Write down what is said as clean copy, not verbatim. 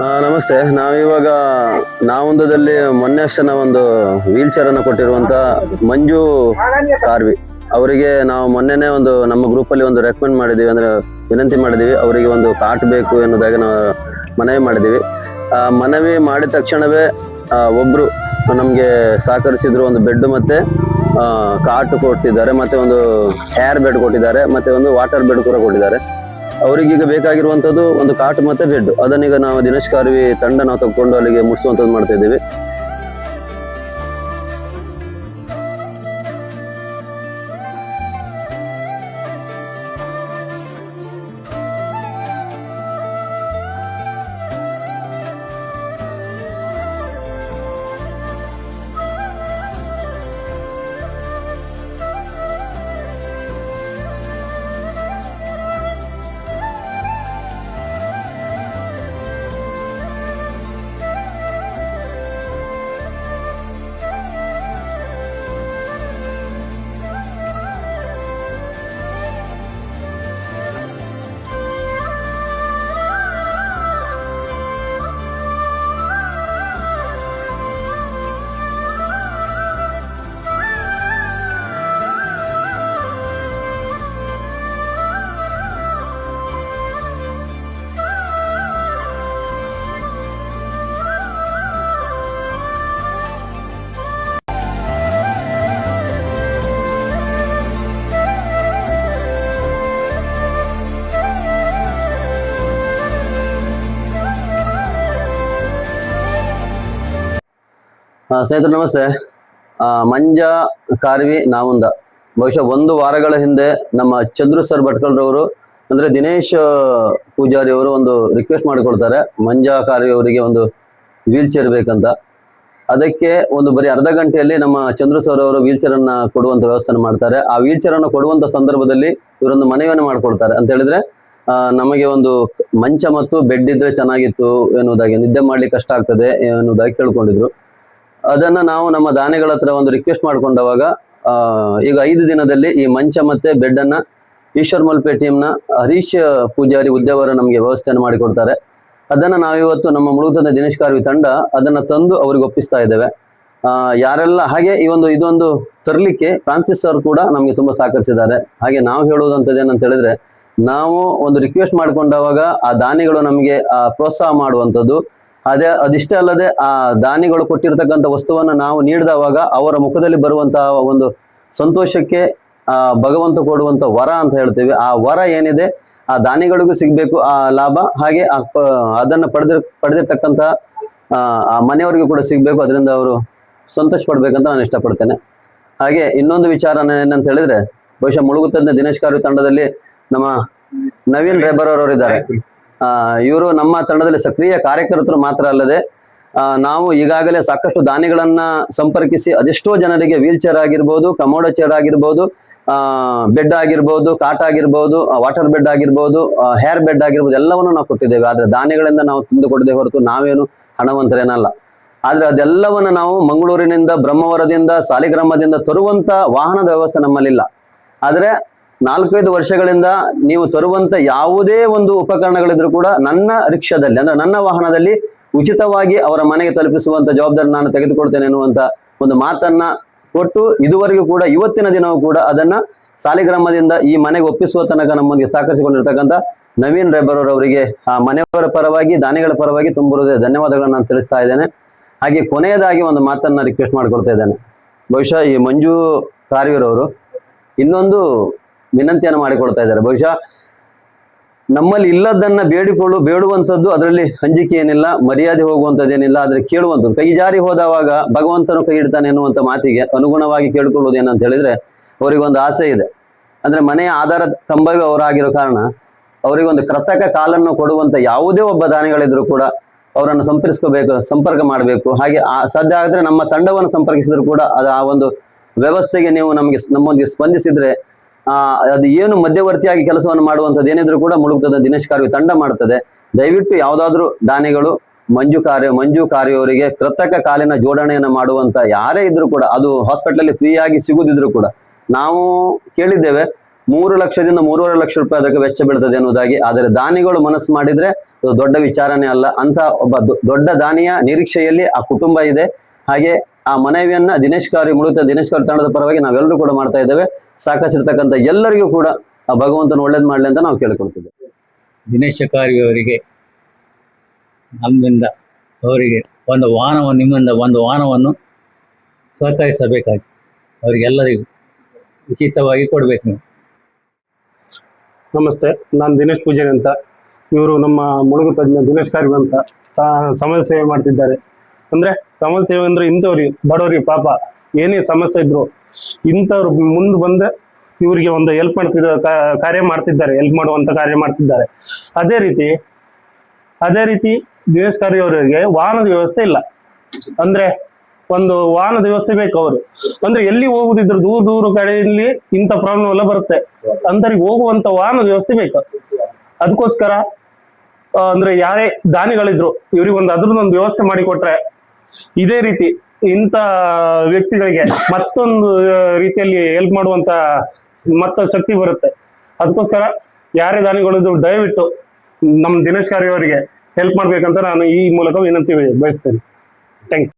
ನಮಸ್ತೆ. ನಾವಿವಾಗ ನಾವೊಂದದಲ್ಲಿ ಮೊನ್ನೆ ಅಷ್ಟೇ ಒಂದು ವೀಲ್ ಚೇರ್ ಅನ್ನು ಕೊಟ್ಟಿರುವಂತ ಮಂಜು ಕಾರ್ವಿ ಅವರಿಗೆ ನಾವು ಮೊನ್ನೆನೆ ಒಂದು ನಮ್ಮ ಗ್ರೂಪ್ ಅಲ್ಲಿ ಒಂದು ರೆಕಮೆಂಡ್ ಮಾಡಿದೀವಿ, ಅಂದ್ರೆ ವಿನಂತಿ ಮಾಡಿದೀವಿ. ಅವರಿಗೆ ಒಂದು ಕಾಟ್ ಬೇಕು ಎನ್ನುವುದಾಗಿ ನಾವು ಮನವಿ ಮಾಡಿದೀವಿ. ಮನವಿ ಮಾಡಿದ ತಕ್ಷಣವೇ ಒಬ್ರು ನಮ್ಗೆ ಸಹಕರಿಸಿದ್ರು. ಒಂದು ಬೆಡ್ ಮತ್ತೆ ಕಾಟ್ ಕೊಟ್ಟಿದ್ದಾರೆ, ಮತ್ತೆ ಒಂದು ಏರ್ ಬೆಡ್ ಕೊಟ್ಟಿದ್ದಾರೆ, ಮತ್ತೆ ಒಂದು ವಾಟರ್ ಬೆಡ್ ಕೂಡ ಕೊಟ್ಟಿದ್ದಾರೆ. ಅವರಿಗೀಗ ಬೇಕಾಗಿರುವಂತದ್ದು ಒಂದು ಕಾಟ್ ಮತ್ತೆ ಬೆಡ್. ಅದನ್ನೀಗ ನಾವು ದಿನೇಶ್ ಕಾರ್ವಿ ತಂಡ ನಾವು ತಗೊಂಡು ಅಲ್ಲಿಗೆ ಮುಟ್ಸುವಂತದ್ದು ಮಾಡ್ತಾ ಇದ್ದೀವಿ. ಸ್ನೇಹಿತರು ನಮಸ್ತೆ. ಮಂಜ ಕಾರ್ವಿ ನಾವುಂದ ಬಹುಶಃ ಒಂದು ವಾರಗಳ ಹಿಂದೆ ನಮ್ಮ ಚಂದ್ರು ಸರ್ ಭಟ್ಕಳ್ರವರು ಅಂದ್ರೆ ದಿನೇಶ್ ಪೂಜಾರಿ ಅವರು ಒಂದು ರಿಕ್ವೆಸ್ಟ್ ಮಾಡಿಕೊಳ್ತಾರೆ, ಮಂಜಾ ಕಾರ್ವಿ ಅವರಿಗೆ ಒಂದು ವೀಲ್ ಚೇರ್ ಬೇಕಂತ. ಅದಕ್ಕೆ ಒಂದು ಬರೀ ಅರ್ಧ ಗಂಟೆಯಲ್ಲಿ ನಮ್ಮ ಚಂದ್ರು ಸರ್ ಅವರು ವೀಲ್ ಚೇರ್ ಅನ್ನ ಕೊಡುವಂತ ವ್ಯವಸ್ಥೆ ಮಾಡ್ತಾರೆ. ಆ ವೀಲ್ ಚೇರ್ ಅನ್ನು ಕೊಡುವಂತ ಸಂದರ್ಭದಲ್ಲಿ ಇವರೊಂದು ಮನವಿಯನ್ನು ಮಾಡ್ಕೊಳ್ತಾರೆ. ಅಂತ ಹೇಳಿದ್ರೆ ನಮಗೆ ಒಂದು ಮಂಚ ಮತ್ತು ಬೆಡ್ ಇದ್ರೆ ಚೆನ್ನಾಗಿತ್ತು ಎನ್ನುವುದಾಗಿ, ನಿದ್ದೆ ಮಾಡ್ಲಿಕ್ಕೆ ಕಷ್ಟ ಆಗ್ತದೆ ಎನ್ನುವುದಾಗಿ ಕೇಳ್ಕೊಂಡಿದ್ರು. ಅದನ್ನ ನಾವು ನಮ್ಮ ದಾನಿಗಳ ಹತ್ರ ಒಂದು ರಿಕ್ವೆಸ್ಟ್ ಮಾಡ್ಕೊಂಡವಾಗ ಈಗ 5 ದಿನದಲ್ಲಿ ಈ ಮಂಚ ಮತ್ತೆ ಬೆಡ್ ಅನ್ನ ಈಶ್ವರ್ ಮಲ್ಪೆ ಟೀಮ್ನ ಹರೀಶ್ ಪೂಜಾರಿ ಉದ್ಯವರ ನಮಗೆ ವ್ಯವಸ್ಥೆಯನ್ನು ಮಾಡಿಕೊಡ್ತಾರೆ. ಅದನ್ನ ನಾವಿವತ್ತು ನಮ್ಮ ಮುಳುಗುತದ ದಿನೇಶ್ ಕಾರ್ವಿ ತಂಡ ಅದನ್ನ ತಂದು ಅವ್ರಿಗೆ ಒಪ್ಪಿಸ್ತಾ ಇದ್ದೇವೆ. ಯಾರೆಲ್ಲ ಹಾಗೆ ಇದೊಂದು ತರಲಿಕ್ಕೆ ಫ್ರಾನ್ಸಿಸ್ ಸರ್ ಕೂಡ ನಮಗೆ ತುಂಬಾ ಸಹಕರಿಸಿದ್ದಾರೆ. ಹಾಗೆ ನಾವು ಹೇಳುವುದಂತದ್ದು ಏನಂತ ಹೇಳಿದ್ರೆ, ನಾವು ಒಂದು ರಿಕ್ವೆಸ್ಟ್ ಮಾಡ್ಕೊಂಡವಾಗ ಆ ದಾನಿಗಳು ನಮಗೆ ಪ್ರೋತ್ಸಾಹ ಮಾಡುವಂಥದ್ದು, ಅದಿಷ್ಟೇ ಅಲ್ಲದೆ ಆ ದಾನಿಗಳು ಕೊಟ್ಟಿರ್ತಕ್ಕಂಥ ವಸ್ತುವನ್ನ ನಾವು ನೀಡಿದವಾಗ ಅವರ ಮುಖದಲ್ಲಿ ಬರುವಂತಹ ಒಂದು ಸಂತೋಷಕ್ಕೆ ಭಗವಂತ ಕೊಡುವಂತ ವರ ಅಂತ ಹೇಳ್ತೀವಿ. ಆ ವರ ಏನಿದೆ ಆ ದಾನಿಗಳಿಗೂ ಸಿಗ್ಬೇಕು ಆ ಲಾಭ, ಹಾಗೆ ಅದನ್ನ ಪಡೆದಿರ್ತಕ್ಕಂಥ ಆ ಮನೆಯವರಿಗೂ ಕೂಡ ಸಿಗ್ಬೇಕು. ಅದರಿಂದ ಅವರು ಸಂತೋಷ ಪಡ್ಬೇಕಂತ ನಾನು ಇಷ್ಟಪಡ್ತೇನೆ. ಹಾಗೆ ಇನ್ನೊಂದು ವಿಚಾರ ಏನಂತ ಹೇಳಿದ್ರೆ, ಬಹುಶಃ ಮುಳುಗುತ್ತದ ದಿನೇಶ್ ಕಾರ್ವಿ ತಂಡದಲ್ಲಿ ನಮ್ಮ ನವೀನ್ ರೇಬರ್ ಅವರು ಇದ್ದಾರೆ. ಇವರು ನಮ್ಮ ತಂಡದಲ್ಲಿ ಸಕ್ರಿಯ ಕಾರ್ಯಕರ್ತರು ಮಾತ್ರ ಅಲ್ಲದೆ ನಾವು ಈಗಾಗಲೇ ಸಾಕಷ್ಟು ದಾನಿಗಳನ್ನ ಸಂಪರ್ಕಿಸಿ ಅದೆಷ್ಟೋ ಜನರಿಗೆ ವೀಲ್ ಚೇರ್ ಆಗಿರ್ಬೋದು, ಕಮೋಡೋ ಚೇರ್ ಆಗಿರ್ಬೋದು, ಬೆಡ್ ಆಗಿರ್ಬೋದು, ಕಾಟ್ ಆಗಿರ್ಬೋದು, ವಾಟರ್ ಬೆಡ್ ಆಗಿರ್ಬೋದು, ಹೇರ್ ಬೆಡ್ ಆಗಿರ್ಬೋದು, ಎಲ್ಲವನ್ನು ನಾವು ಕೊಟ್ಟಿದ್ದೇವೆ. ಆದ್ರೆ ದಾನಿಗಳಿಂದ ನಾವು ತಂದು ಕೊಡದೆ ಹೊರತು ನಾವೇನು ಹಣವಂತರೇನಲ್ಲ. ಆದ್ರೆ ಅದೆಲ್ಲವನ್ನ ನಾವು ಮಂಗಳೂರಿನಿಂದ, ಬ್ರಹ್ಮವರದಿಂದ, ಸಾಲಿಗ್ರಾಮದಿಂದ ತರುವಂತ ವಾಹನದ ವ್ಯವಸ್ಥೆ ನಮ್ಮಲ್ಲಿಲ್ಲ. ಆದ್ರೆ 4-5 ವರ್ಷಗಳಿಂದ ನೀವು ತರುವಂತ ಯಾವುದೇ ಒಂದು ಉಪಕರಣಗಳಿದ್ರು ಕೂಡ ನನ್ನ ರಿಕ್ಷಾದಲ್ಲಿ, ಅಂದ್ರೆ ನನ್ನ ವಾಹನದಲ್ಲಿ ಉಚಿತವಾಗಿ ಅವರ ಮನೆಗೆ ತಲುಪಿಸುವಂತ ಜವಾಬ್ದಾರಿ ನಾನು ತೆಗೆದುಕೊಳ್ತೇನೆ ಎನ್ನುವಂತ ಒಂದು ಮಾತನ್ನ ಕೊಟ್ಟು ಇದುವರೆಗೂ ಕೂಡ ಇವತ್ತಿನ ದಿನವೂ ಕೂಡ ಅದನ್ನ ಸಾಲಿಗ್ರಾಮದಿಂದ ಈ ಮನೆಗೆ ಒಪ್ಪಿಸುವ ತನಕ ನಮ್ಮೊಂದಿಗೆ ಸಹಕರಿಸಿಕೊಂಡಿರ್ತಕ್ಕಂಥ ನವೀನ್ ರೇಬರ್ ಅವರಿಗೆ ಆ ಮನೆಯವರ ಪರವಾಗಿ, ದಾನಿಗಳ ಪರವಾಗಿ ತುಂಬ ಧನ್ಯವಾದಗಳನ್ನು ನಾನು ತಿಳಿಸ್ತಾ ಇದ್ದೇನೆ. ಹಾಗೆ ಕೊನೆಯದಾಗಿ ಒಂದು ಮಾತನ್ನ ರಿಕ್ವೆಸ್ಟ್ ಮಾಡ್ಕೊಳ್ತಾ ಇದ್ದೇನೆ. ಬಹುಶಃ ಈ ಮಂಜು ಕಾರ್ವಿರವರು ಇನ್ನೊಂದು ವಿನಂತಿಯನ್ನು ಮಾಡಿಕೊಳ್ತಾ ಇದ್ದಾರೆ. ಬಹುಶಃ ನಮ್ಮಲ್ಲಿ ಇಲ್ಲದನ್ನ ಬೇಡುವಂಥದ್ದು, ಅದರಲ್ಲಿ ಹಂಜಿಕೆ ಏನಿಲ್ಲ, ಮರ್ಯಾದೆ ಹೋಗುವಂಥದ್ದೇನಿಲ್ಲ. ಆದ್ರೆ ಕೇಳುವಂಥದ್ದು, ಕೈ ಜಾರಿ ಹೋದವಾಗ ಭಗವಂತನು ಕೈ ಇಡ್ತಾನೆ ಎನ್ನುವಂಥ ಮಾತಿಗೆ ಅನುಗುಣವಾಗಿ ಕೇಳ್ಕೊಳ್ಳೋದು ಏನಂತ ಹೇಳಿದ್ರೆ, ಅವರಿಗೊಂದು ಆಸೆ ಇದೆ. ಅಂದ್ರೆ ಮನೆಯ ಆಧಾರ ಕಂಬವೇ ಅವರಾಗಿರೋ ಕಾರಣ ಅವರಿಗೊಂದು ಕೃತಕ ಕಾಲನ್ನು ಕೊಡುವಂತ ಯಾವುದೇ ಒಬ್ಬ ದಾನಿಗಳಿದ್ರು ಕೂಡ ಅವರನ್ನು ಸಂಪರ್ಕ ಮಾಡಬೇಕು. ಹಾಗೆ ಸಾಧ್ಯ ಆಗಿದ್ರೆ ನಮ್ಮ ತಂಡವನ್ನು ಸಂಪರ್ಕಿಸಿದ್ರು ಕೂಡ ಆ ಒಂದು ವ್ಯವಸ್ಥೆಗೆ ನೀವು ನಮ್ಮೊಂದಿಗೆ ಸ್ಪಂದಿಸಿದ್ರೆ ಅದು ಏನು ಮಧ್ಯವರ್ತಿಯಾಗಿ ಕೆಲಸವನ್ನು ಮಾಡುವಂಥದ್ದು ಏನಿದ್ರು ಕೂಡ ಮುಳುಗುತ್ತದ ದಿನೇಶ್ ಕಾರ್ವಿ ತಂಡ ಮಾಡ್ತದೆ. ದಯವಿಟ್ಟು ಯಾವುದಾದ್ರೂ ದಾನಿಗಳು ಮಂಜು ಕಾರ್ವಿ ಅವರಿಗೆ ಕೃತಕ ಕಾಲಿನ ಜೋಡಣೆಯನ್ನು ಮಾಡುವಂತ ಯಾರೇ ಇದ್ರು ಕೂಡ, ಅದು ಹಾಸ್ಪಿಟಲ್ ಫ್ರೀ ಆಗಿ ಸಿಗುದಿದ್ರು ಕೂಡ, ನಾವು ಕೇಳಿದ್ದೇವೆ 3 ಲಕ್ಷದಿಂದ 3.5 ಲಕ್ಷ ರೂಪಾಯಿ ಅದಕ್ಕೆ ವೆಚ್ಚ ಬೀಳ್ತದೆ ಎನ್ನುವುದಾಗಿ. ಆದರೆ ದಾನಿಗಳು ಮನಸ್ಸು ಮಾಡಿದ್ರೆ ದೊಡ್ಡ ವಿಚಾರನೇ ಅಲ್ಲ. ಅಂತ ಒಬ್ಬ ದೊಡ್ಡ ದಾನಿಯ ನಿರೀಕ್ಷೆಯಲ್ಲಿ ಆ ಕುಟುಂಬ ಇದೆ. ಹಾಗೆ ಆ ಮನವಿಯನ್ನ ಮುಳುತ ದಿನೇಶ್ ಕಾರ್ವಿ ತಂಡದ ಪರವಾಗಿ ನಾವೆಲ್ಲರೂ ಕೂಡ ಮಾಡ್ತಾ ಇದ್ದೇವೆ. ಸಾಕಷ್ಟಿರ್ತಕ್ಕಂಥ ಎಲ್ಲರಿಗೂ ಕೂಡ ಆ ಭಗವಂತನ ಒಳ್ಳೇದ್ ಮಾಡ್ಲಿ ಅಂತ ನಾವು ಕೇಳ್ಕೊಳ್ತಿದ್ದೇವೆ. ದಿನೇಶ ಕಾರ್ವಿ ಅವರಿಗೆ ನಮ್ಮಿಂದ ಅವರಿಗೆ ನಿಮ್ಮಿಂದ ಒಂದು ವಾಹನವನ್ನು ಸಹಕರಿಸಬೇಕಾಗಿ ಅವರಿಗೆಲ್ಲರಿಗೂ ಉಚಿತವಾಗಿ ಕೊಡ್ಬೇಕು ನೀವು. ನಮಸ್ತೆ, ನಾನು ದಿನೇಶ್ ಪೂಜಾರಿ ಅಂತ. ಇವರು ನಮ್ಮ ಮುಳುಗು ತಜ್ಞ ದಿನೇಶ್ ಕಾರ್ವಿ ಅಂತ ಸಮಾಜ ಸೇವೆ ಮಾಡ್ತಿದ್ದಾರೆ. ಅಂದ್ರೆ ಸಮಾಜ ಸೇವೆ ಅಂದ್ರೆ ಇಂಥವ್ರಿಗೆ ಬಡವರಿಗೆ ಪಾಪ ಏನೇ ಸಮಸ್ಯೆ ಇದ್ರು ಇಂಥವ್ರು ಮುಂದೆ ಬಂದು ಇವರಿಗೆ ಒಂದು ಹೆಲ್ಪ್ ಕಾರ್ಯ ಮಾಡ್ತಿದ್ದಾರೆ, ಹೆಲ್ಪ್ ಮಾಡುವಂತ ಕಾರ್ಯ ಮಾಡ್ತಿದ್ದಾರೆ. ಅದೇ ರೀತಿ ದಿನೇಶ್ ಕಾರ್ವಿ ಅವರಿಗೆ ವಾಹನದ ವ್ಯವಸ್ಥೆ ಇಲ್ಲ. ಅಂದ್ರೆ ಒಂದು ವಾಹನದ ವ್ಯವಸ್ಥೆ ಬೇಕು. ಅವರು ಅಂದ್ರೆ ಎಲ್ಲಿ ಹೋಗುದಿದ್ರು ದೂರ ಕಡೆಯಲ್ಲಿ ಇಂಥ ಪ್ರಾಬ್ಲಮ್ ಎಲ್ಲ ಬರುತ್ತೆ. ಅಂತರಿಗೆ ಹೋಗುವಂತ ವಾಹನದ ವ್ಯವಸ್ಥೆ ಬೇಕು. ಅದಕ್ಕೋಸ್ಕರ ಅಂದ್ರೆ ಯಾರೇ ದಾನಿಗಳಿದ್ರು ಇವ್ರಿಗೆ ಅದ್ರದ್ದೊಂದು ವ್ಯವಸ್ಥೆ ಮಾಡಿಕೊಟ್ರೆ ಇದೇ ರೀತಿ ಇಂಥ ವ್ಯಕ್ತಿಗಳಿಗೆ ಮತ್ತೊಂದು ರೀತಿಯಲ್ಲಿ ಹೆಲ್ಪ್ ಮಾಡುವಂತ ಶಕ್ತಿ ಬರುತ್ತೆ. ಅದಕ್ಕೋಸ್ಕರ ಯಾರೇ ದಾನಿಗಳಿದ್ರು ದಯವಿಟ್ಟು ನಮ್ಮ ದಿನೇಶ್ ಕಾರ್ವಿ ಅವರಿಗೆ ಹೆಲ್ಪ್ ಮಾಡ್ಬೇಕಂತ ನಾನು ಈ ಮೂಲಕ ವಿನಂತಿ ಬಯಸ್ತೇನೆ. Thank you.